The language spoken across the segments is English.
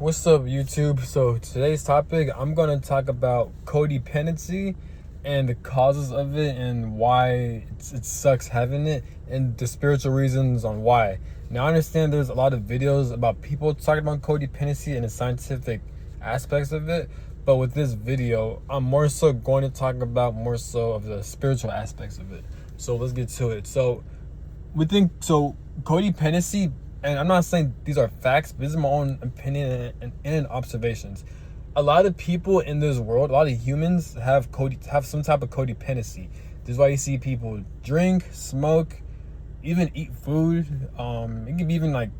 What's up, YouTube? So today's topic, I'm gonna talk about codependency and the causes of it and why it sucks having it, and the spiritual reasons on why. Now, I understand there's a lot of videos about people talking about codependency and the scientific aspects of it, but with this video, I'm more so going to talk about more so of the spiritual aspects of it. So let's get to it. So codependency, and I'm not saying these are facts, but this is my own opinion and observations. A lot of people in this world, a lot of humans have some type of codependency. This is why you see people drink, smoke, even eat food. It could be even like,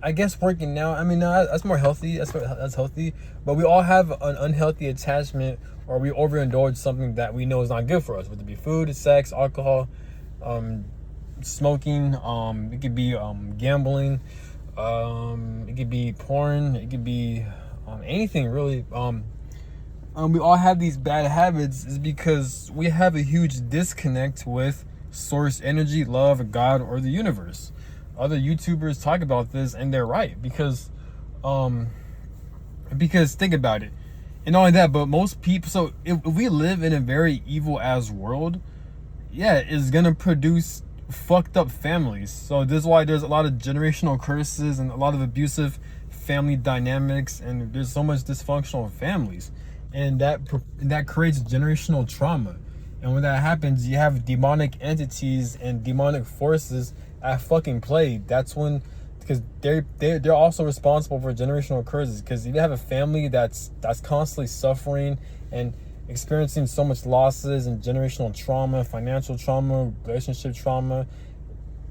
I guess, working out. I mean, no, that's more healthy. That's healthy. But we all have an unhealthy attachment, or we overindulge something that we know is not good for us, whether it be food, sex, alcohol, smoking. It could be gambling. It could be porn. It could be anything really. We all have these bad habits is because we have a huge disconnect with source energy, love, God, or the universe. Other YouTubers talk about this, and they're right, because think about it. And not only that, but most people, so if we live in a very evil ass world, yeah, it's gonna produce fucked up families. So this is why there's a lot of generational curses and a lot of abusive family dynamics, and there's so much dysfunctional families, and that creates generational trauma. And when that happens, you have demonic entities and demonic forces at fucking play. That's when, because they're also responsible for generational curses. Because if you have a family that's constantly suffering and experiencing so much losses and generational trauma, financial trauma, relationship trauma,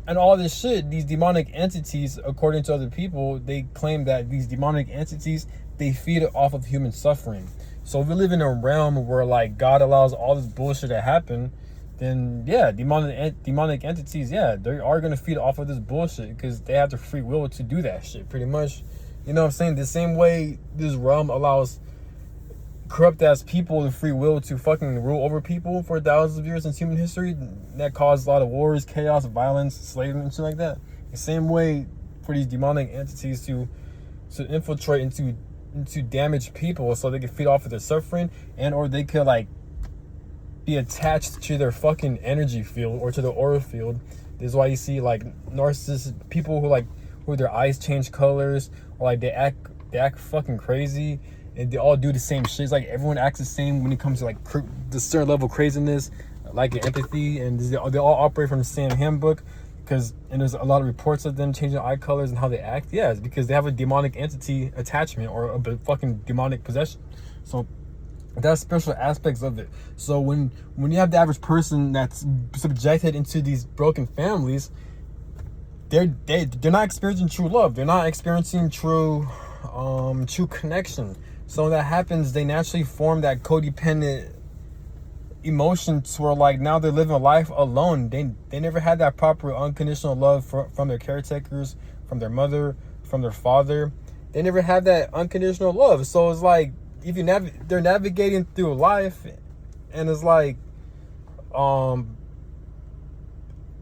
and all this shit, these demonic entities, according to other people, they claim that these demonic entities, they feed off of human suffering. So if we live in a realm where like God allows all this bullshit to happen, then yeah, demonic entities, yeah, they are gonna feed off of this bullshit because they have the free will to do that shit, pretty much. You know what I'm saying? The same way this realm allows corrupt ass people the free will to fucking rule over people for thousands of years in human history, that caused a lot of wars, chaos, violence, slavery, and shit like that. The same way for these demonic entities to infiltrate into damage people so they can feed off of their suffering, and or they could like be attached to their fucking energy field or to the aura field. This is why you see like narcissists, people who their eyes change colors, or like they act fucking crazy, and they all do the same shit. It's like everyone acts the same when it comes to like the certain level of craziness, like empathy, and they all operate from the same handbook. And there's a lot of reports of them changing eye colors and how they act. Yeah, it's because they have a demonic entity attachment or a fucking demonic possession. So that's special aspects of it. So when you have the average person that's subjected into these broken families, they're not experiencing true love. They're not experiencing true connection. So when that happens, they naturally form that codependent emotions where like now they're living a life alone. They never had that proper unconditional love from their caretakers, from their mother, from their father. They never had that unconditional love. So it's like if they're navigating through life, and it's like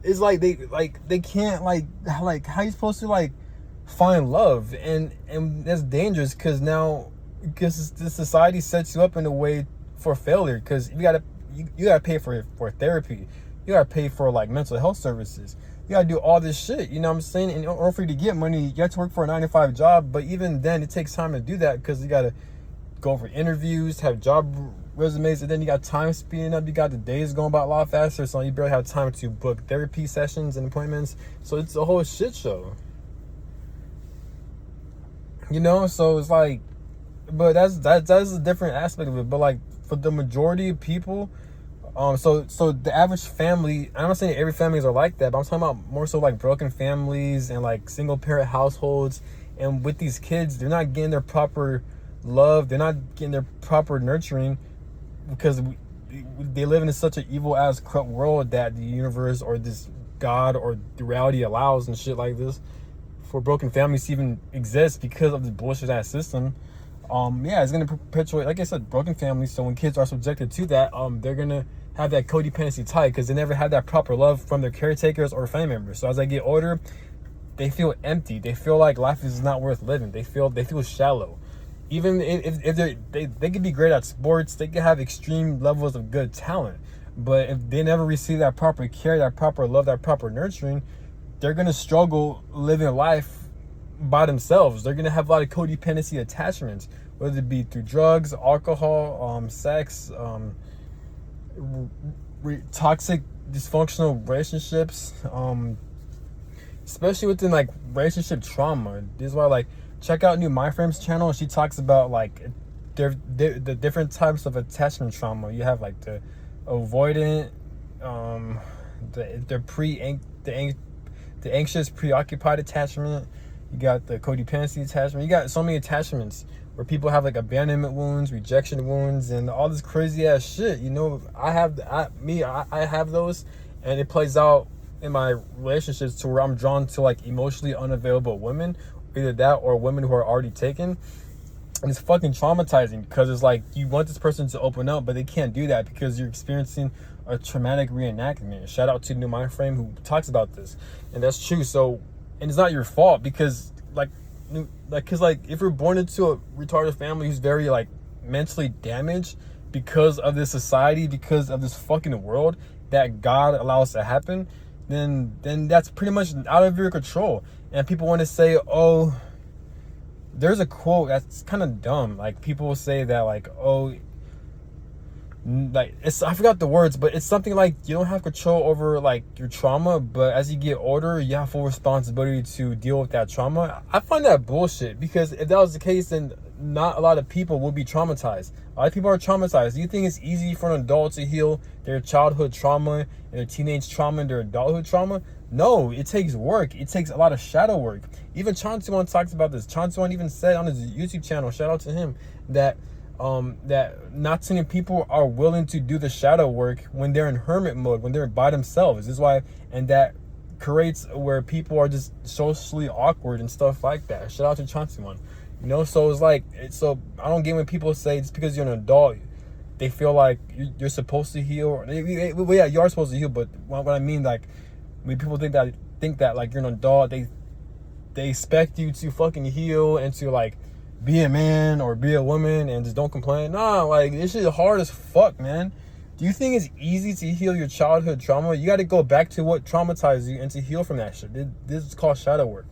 they can't like how you supposed to like find love, and that's dangerous because the society sets you up in a way for failure, because you gotta pay for therapy, you gotta pay for like mental health services, you gotta do all this shit, you know what I'm saying? And in order for you to get money, you have to work for a 9-to-5 job. But even then, it takes time to do that, because you gotta go for interviews, have job resumes, and then you got time speeding up, you got the days going by a lot faster, so you barely have time to book therapy sessions and appointments. So it's a whole shit show, you know? So it's like, but that's a different aspect of it. But like for the majority of people, so the average family, I'm not saying every families are like that, but I'm talking about more so like broken families and like single parent households. And with these kids, they're not getting their proper love, they're not getting their proper nurturing, because they live in such an evil ass corrupt world that the universe or this God or the reality allows and shit like this for broken families to even exist because of the bullshit ass system. Yeah, it's gonna perpetuate, like I said, broken families. So when kids are subjected to that, they're gonna have that codependency type, because they never had that proper love from their caretakers or family members. So as they get older, they feel empty. They feel like life is not worth living. They feel shallow. Even if they could be great at sports, they could have extreme levels of good talent. But if they never receive that proper care, that proper love, that proper nurturing, they're gonna struggle living life by themselves. They're gonna have a lot of codependency attachments, whether it be through drugs, alcohol, sex, toxic, dysfunctional relationships, especially within like relationship trauma. This is why, like, check out new My Frame's channel. She talks about like the different types of attachment trauma. You have like the avoidant, the anxious, preoccupied attachment. You got the codependency attachment. You got so many attachments where people have like abandonment wounds, rejection wounds, and all this crazy ass shit. You know, I have those, and it plays out in my relationships to where I'm drawn to like emotionally unavailable women, either that or women who are already taken. And it's fucking traumatizing because it's like you want this person to open up, but they can't do that because you're experiencing a traumatic reenactment. Shout out to New Mind Frame who talks about this, and that's true. So, and it's not your fault because because if you're born into a retarded family who's very like mentally damaged because of this society, because of this fucking world that God allows to happen, then that's pretty much out of your control. And people want to say, oh, there's a quote that's kind of dumb. Like people will say that like, oh, like I forgot the words, but it's something like you don't have control over like your trauma, but as you get older, you have full responsibility to deal with that trauma. I find that bullshit because if that was the case, then not a lot of people will be traumatized. A lot of people are traumatized. Do you think it's easy for an adult to heal their childhood trauma and their teenage trauma and their adulthood trauma? No, it takes work. It takes a lot of shadow work. Even Chantuan talks about this. Chantuan even said on his YouTube channel, shout out to him, that not too many people are willing to do the shadow work when they're in hermit mode, when they're by themselves. This is why, and that creates where people are just socially awkward and stuff like that. Shout out to Chantuan. You know, so it's like, so I don't get when people say just because you're an adult, they feel like you're supposed to heal. Well, yeah, you are supposed to heal, but what I mean, like, when people think that like you're an adult, they expect you to fucking heal and to like be a man or be a woman and just don't complain. Nah, like this shit is hard as fuck, man. Do you think it's easy to heal your childhood trauma? You got to go back to what traumatized you and to heal from that shit. This is called shadow work.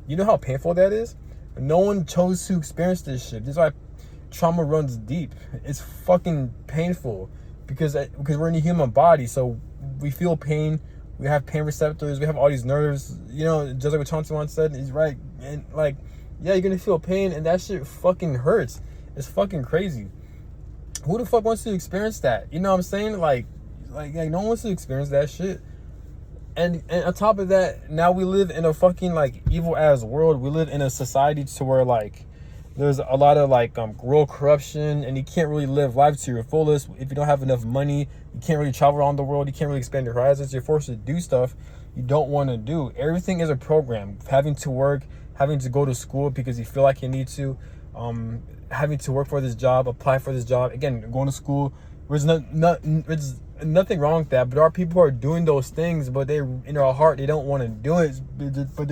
You know how painful that is? No one chose to experience this shit. This is why trauma runs deep. It's fucking painful because we're in a human body, so we feel pain. We have pain receptors. We have all these nerves. You know, just like what Chauncey once said, he's right. And like, yeah, you're gonna feel pain, and that shit fucking hurts. It's fucking crazy. Who the fuck wants to experience that? You know what I'm saying? Like no one wants to experience that shit. And on top of that, now we live in a fucking like evil ass world. We live in a society to where like there's a lot of like real corruption, and you can't really live life to your fullest if you don't have enough money. You can't really travel around the world. You can't really expand your horizons. You're forced to do stuff you don't want to do. Everything is a program. Having to work, having to go to school because you feel like you need to, having to work for this job, apply for this job. Again, going to school. There's nothing wrong with that, but there are people who are doing those things, but they in their heart they don't want to do it, but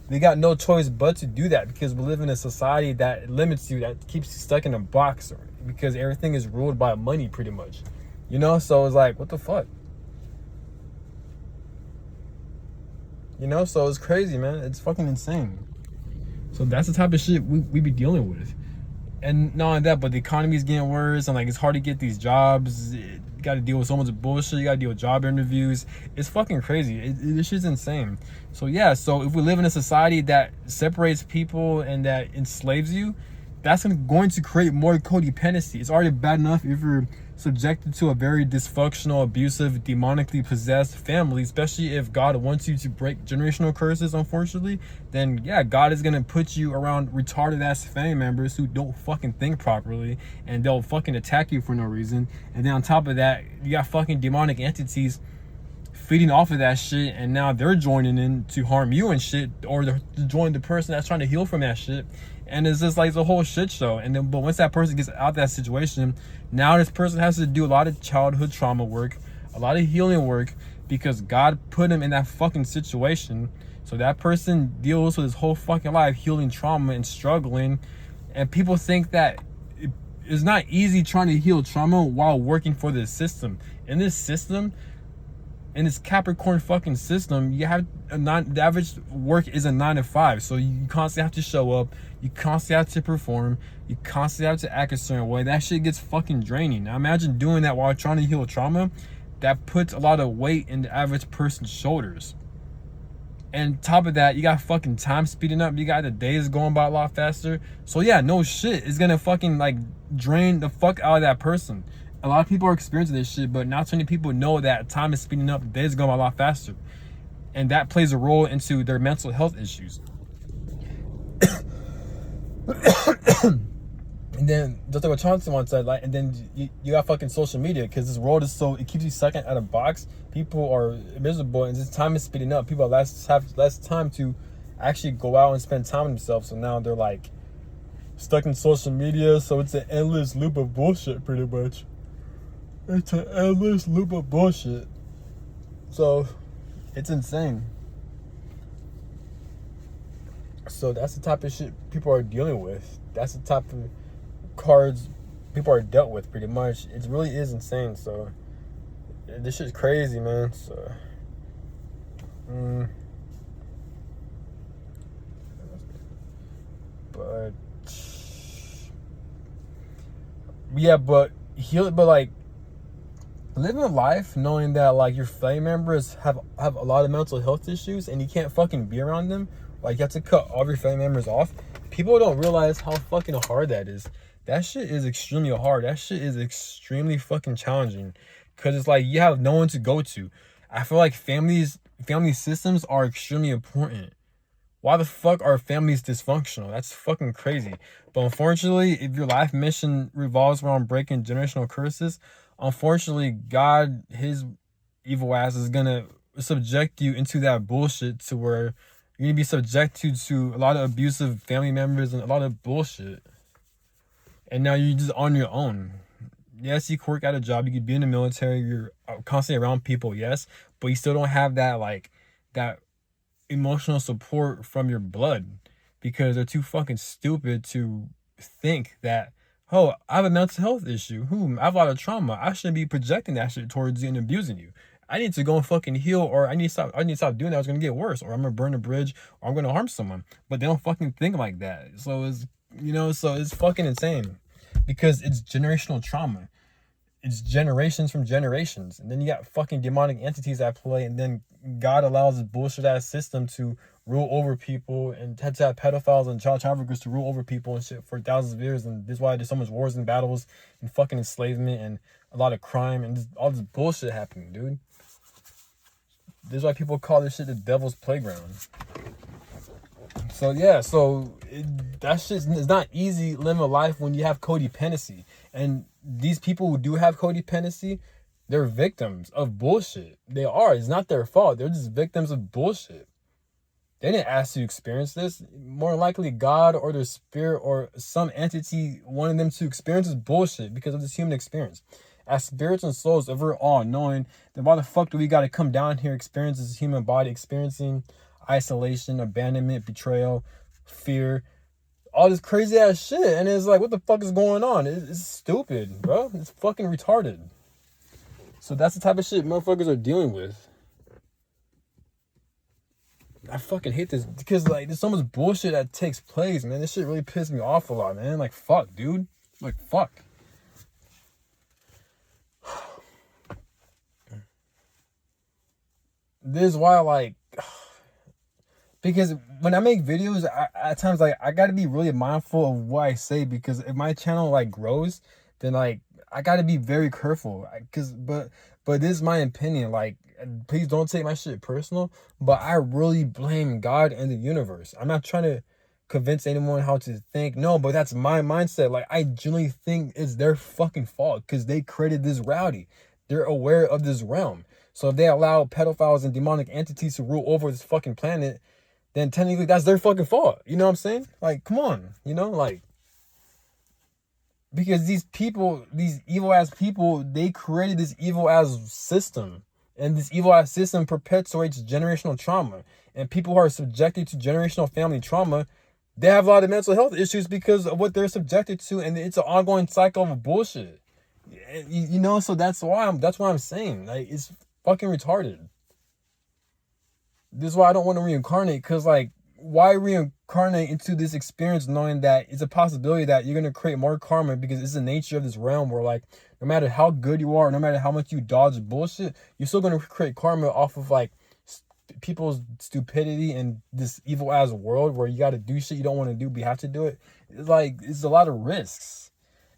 they got no choice but to do that because we live in a society that limits you, that keeps you stuck in a box because everything is ruled by money pretty much, you know. So it's like, what the fuck, you know? So it's crazy, man. It's fucking insane. So that's the type of shit we be dealing with. And not only that, but the economy is getting worse, and like it's hard to get these jobs. You got to deal with so much bullshit. You got to deal with job interviews. It's fucking crazy. This shit's insane. So yeah, so if we live in a society that separates people and that enslaves you, that's going to create more codependency. It's already bad enough if you're subjected to a very dysfunctional, abusive, demonically possessed family, especially if God wants you to break generational curses, unfortunately, then yeah, God is gonna put you around retarded ass family members who don't fucking think properly, and they'll fucking attack you for no reason. And then on top of that, you got fucking demonic entities feeding off of that shit, and now they're joining in to harm you and shit, or to join the person that's trying to heal from that shit. And it's just like the whole shit show. And then, but once that person gets out of that situation, now this person has to do a lot of childhood trauma work, a lot of healing work, because God put him in that fucking situation So that person deals with his whole fucking life healing trauma and struggling. And people think that it's not easy trying to heal trauma while working for this system. In this system, in this Capricorn fucking system, you have the average work is a 9 to 5. So you constantly have to show up, you constantly have to perform, you constantly have to act a certain way. That shit gets fucking draining. Now imagine doing that while trying to heal trauma. That puts a lot of weight in the average person's shoulders. And top of that, you got fucking time speeding up. You got the days going by a lot faster. So yeah, no shit. It's gonna fucking like drain the fuck out of that person. A lot of people are experiencing this shit, but not too many people know that time is speeding up. The days are going by a lot faster. And that plays a role into their mental health issues. And then just like what Chauncey once said, like, and then you got fucking social media, because this world is so, it keeps you stuck at a box. People are miserable, and this time is speeding up. People have less time to actually go out and spend time with themselves. So now they're like stuck in social media. So it's an endless loop of bullshit, pretty much. It's an endless loop of bullshit. So it's insane. So that's the type of shit people are dealing with. That's the type of cards people are dealt with, pretty much. It really is insane. So this shit's crazy, man. So but yeah, but like living a life knowing that like your family members have a lot of mental health issues and you can't fucking be around them, like you have to cut all of your family members off. People don't realize how fucking hard that is. That shit is extremely hard. That shit is extremely fucking challenging, because it's like you have no one to go to. I feel like family systems are extremely important. Why the fuck are families dysfunctional? That's fucking crazy. But unfortunately, if your life mission revolves around breaking generational curses, unfortunately, God, his evil ass is gonna subject you into that bullshit, to where you're gonna be subjected to a lot of abusive family members and a lot of bullshit. And now you're just on your own. Yes, you could work at a job, you could be in the military, you're constantly around people, yes, but you still don't have that, like, that emotional support from your blood, because they're too fucking stupid to think that, oh, I have a mental health issue. I have a lot of trauma. I shouldn't be projecting that shit towards you and abusing you. I need to go and fucking heal, or I need to stop doing that. It's gonna get worse, or I'm gonna burn a bridge, or I'm gonna harm someone. But they don't fucking think like that. So it's fucking insane, because it's generational trauma. It's generations from generations. And then you got fucking demonic entities at play, and then God allows this bullshit ass system to rule over people, and had to have pedophiles and child traffickers to rule over people and shit for thousands of years. And this is why there's so much wars and battles and fucking enslavement and a lot of crime and all this bullshit happening, dude. This is why people call this shit the devil's playground. So yeah, that shit is not easy living a life when you have codependency. And these people who do have codependency, they're victims of bullshit. They are. It's not their fault. They're just victims of bullshit. They didn't ask to experience this. More likely God or their spirit or some entity wanted them to experience this bullshit because of this human experience. As spirits and souls, if we're all knowing, then why the fuck do we got to come down here, experience this human body, experiencing isolation, abandonment, betrayal, fear, all this crazy ass shit? And it's like, what the fuck is going on? It's stupid, bro. It's fucking retarded. So that's the type of shit motherfuckers are dealing with. I fucking hate this, because like there's so much bullshit that takes place, man. This shit really pissed me off a lot, man. Like, fuck, dude. Like, fuck. This is why, like, because when I make videos, at times, like, I gotta be really mindful of what I say, because if my channel like grows, then like I gotta be very careful. But this is my opinion. Like, please don't take my shit personal, but I really blame God and the universe. I'm not trying to convince anyone how to think. No, but that's my mindset. Like, I genuinely think it's their fucking fault, because they created this reality. They're aware of this realm. So if they allow pedophiles and demonic entities to rule over this fucking planet, then technically that's their fucking fault. You know what I'm saying? Like, come on, like, because these people, these evil ass people, they created this evil ass system, and this evil ass system perpetuates generational trauma. And people who are subjected to generational family trauma, they have a lot of mental health issues because of what they're subjected to, and it's an ongoing cycle of bullshit. You know, so that's why I'm saying, like, it's fucking retarded. This is why I don't want to reincarnate, because, like, why reincarnate into this experience knowing that it's a possibility that you're going to create more karma, because it's the nature of this realm where, like, no matter how good you are, no matter how much you dodge bullshit, you're still going to create karma off of, like, people's stupidity and this evil ass world where you got to do shit you don't want to do but you have to do it. It's like, it's a lot of risks,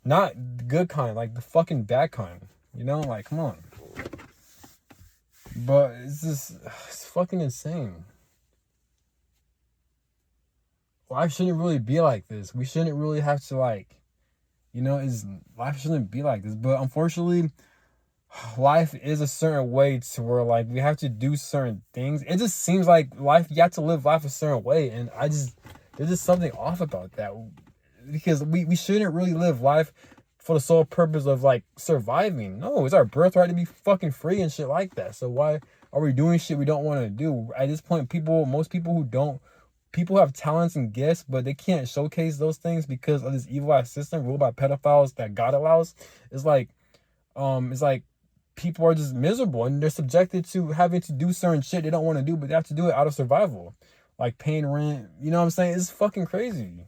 not the good kind, like the fucking bad kind, you know, like, come on. But it's fucking insane. Life shouldn't really be like this. We shouldn't really have to, like, you know, life shouldn't be like this. But unfortunately, life is a certain way to where, like, we have to do certain things. It just seems like life, you have to live life a certain way, and there's just something off about that, because we shouldn't really live life for the sole purpose of, like, surviving. No, it's our birthright to be fucking free and shit like that. So why are we doing shit we don't want to do? At this point, most people have talents and gifts, but they can't showcase those things because of this evil ass system ruled by pedophiles that God allows. It's like people are just miserable, and they're subjected to having to do certain shit they don't want to do, but they have to do it out of survival, like paying rent. You know what I'm saying? It's fucking crazy.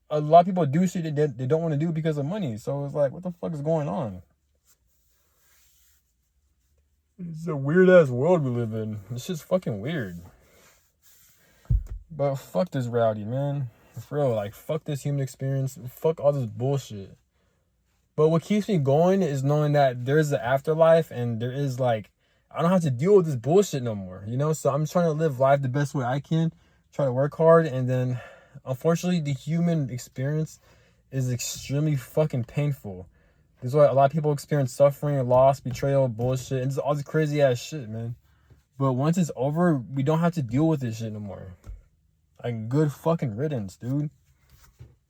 A lot of people do shit they don't want to do because of money. So it's like, what the fuck is going on? It's a weird ass world we live in. This shit's fucking weird. But fuck this reality, man. For real, like, fuck this human experience. Fuck all this bullshit. But what keeps me going is knowing that there's an afterlife, and there is, like, I don't have to deal with this bullshit no more, you know? So I'm trying to live life the best way I can, try to work hard, and then, unfortunately, the human experience is extremely fucking painful. This is why a lot of people experience suffering, loss, betrayal, bullshit, and just all this crazy ass shit, man. But once it's over, we don't have to deal with this shit no more. Like, good fucking riddance, dude.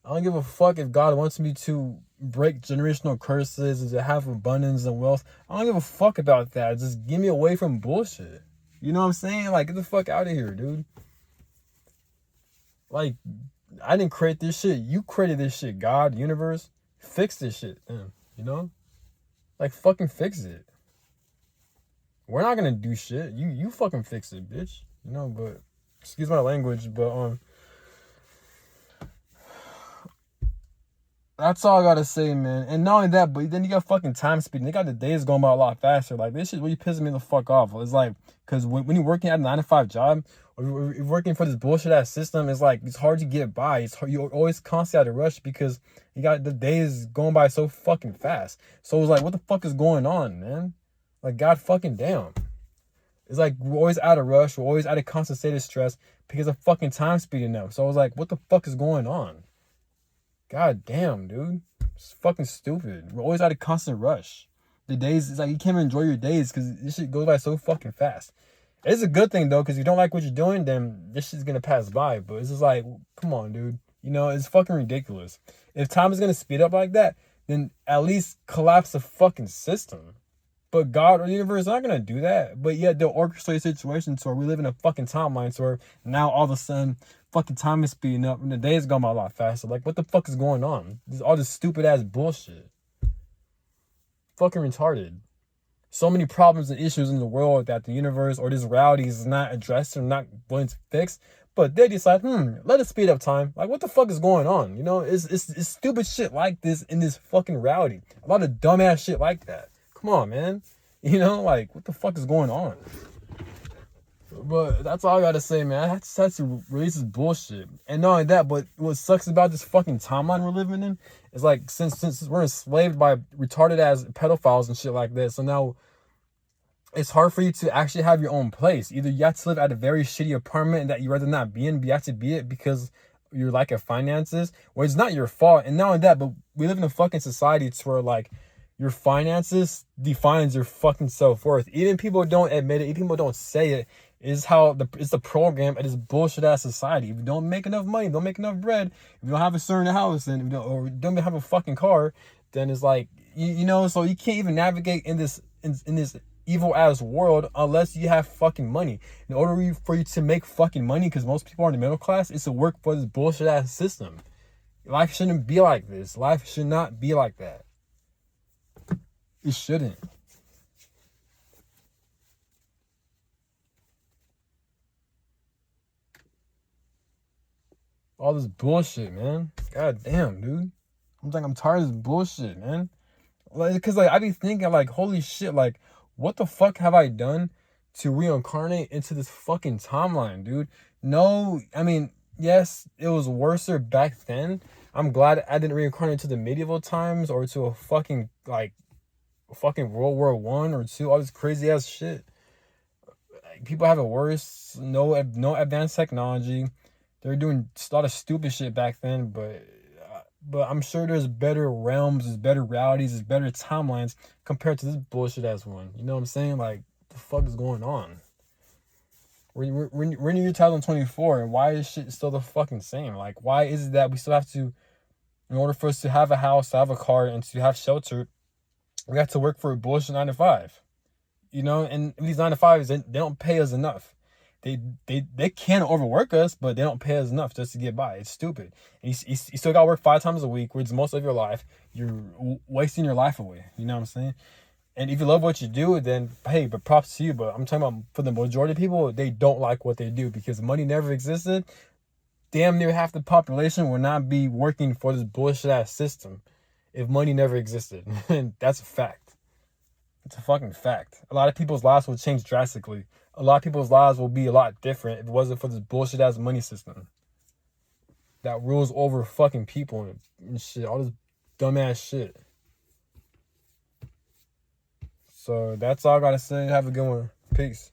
I don't give a fuck if God wants me to break generational curses and to have abundance and wealth. I don't give a fuck about that. Just get me away from bullshit. You know what I'm saying? Like, get the fuck out of here, dude. Like, I didn't create this shit. You created this shit, God, universe. Fix this shit, man. You know? Like, fucking fix it. We're not gonna do shit. You fucking fix it, bitch. You know, but excuse my language, but that's all I gotta say, man. And not only that, but then you got fucking time speed. They got the days going by a lot faster. Like, this shit really pisses me the fuck off. It's like, because when you're working at a 9-to-5 job, or you're working for this bullshit ass system, it's like, it's hard to get by. It's hard, you're always constantly at a rush because you got the days going by so fucking fast. So it's like, what the fuck is going on, man? Like, god fucking damn. It's like, we're always out of rush. We're always out of constant state of stress because of fucking time speeding up. So I was like, what the fuck is going on? God damn, dude. It's fucking stupid. We're always out of constant rush. The days, it's like, you can't even enjoy your days because this shit goes by so fucking fast. It's a good thing, though, because if you don't like what you're doing, then this shit's going to pass by. But it's just like, come on, dude. You know, it's fucking ridiculous. If time is going to speed up like that, then at least collapse the fucking system. But God or the universe is not going to do that. But yet they'll orchestrate situations where we live in a fucking timeline where now all of a sudden fucking time is speeding up and the day is going by a lot faster. Like, what the fuck is going on? All this stupid ass bullshit. Fucking retarded. So many problems and issues in the world that the universe or this reality is not addressed or not willing to fix. But they decide, let us speed up time. Like, what the fuck is going on? You know, it's stupid shit like this in this fucking reality. A lot of dumbass shit like that. Come on, man. You know, like, what the fuck is going on? But that's all I gotta say, man. I just had to release this bullshit. And not only that, but what sucks about this fucking timeline we're living in is, like, since we're enslaved by retarded ass pedophiles and shit like that, so now it's hard for you to actually have your own place. Either you have to live at a very shitty apartment that you rather not be in, but you have to be it because your lack of finances, or it's not your fault. And not only that, but we live in a fucking society to where, like, your finances defines your fucking self-worth. Even people don't admit it, even people don't say it, is how it's the program of this bullshit ass society. If you don't make enough money, don't make enough bread, if you don't have a certain house, and or don't have a fucking car, then it's like, you know, so you can't even navigate in this evil ass world unless you have fucking money. In order for you to make fucking money, because most people are in the middle class, is to work for this bullshit ass system. Life shouldn't be like this. Life should not be like that. It shouldn't. All this bullshit, man. God damn, dude. I'm tired of this bullshit, man. Like, cause I be thinking like, holy shit, like, what the fuck have I done to reincarnate into this fucking timeline, dude? No, I mean, yes, it was worse back then. I'm glad I didn't reincarnate to the medieval times or to a fucking World War I or II, all this crazy ass shit. Like, people have it worse. No advanced technology. They're doing a lot of stupid shit back then, but I'm sure there's better realms, there's better realities, there's better timelines compared to this bullshit ass one. You know what I'm saying? Like, the fuck is going on? We're in the year 2024, and why is shit still the fucking same? Like, why is it that we still have to, in order for us to have a house, to have a car, and to have shelter, we have to work for a bullshit 9 to 5? You know, and these 9 to 5s, they don't pay us enough. They can overwork us, but they don't pay us enough just to get by. It's stupid. And you still got to work 5 times a week, which is most of your life. You're wasting your life away. You know what I'm saying? And if you love what you do, then hey, but props to you. But I'm talking about for the majority of people, they don't like what they do because money never existed. Damn near half the population will not be working for this bullshit ass system if money never existed. And that's a fact. It's a fucking fact. A lot of people's lives will change drastically. A lot of people's lives will be a lot different if it wasn't for this bullshit ass money system that rules over fucking people and shit. All this dumbass shit. So that's all I gotta say. Have a good one. Peace.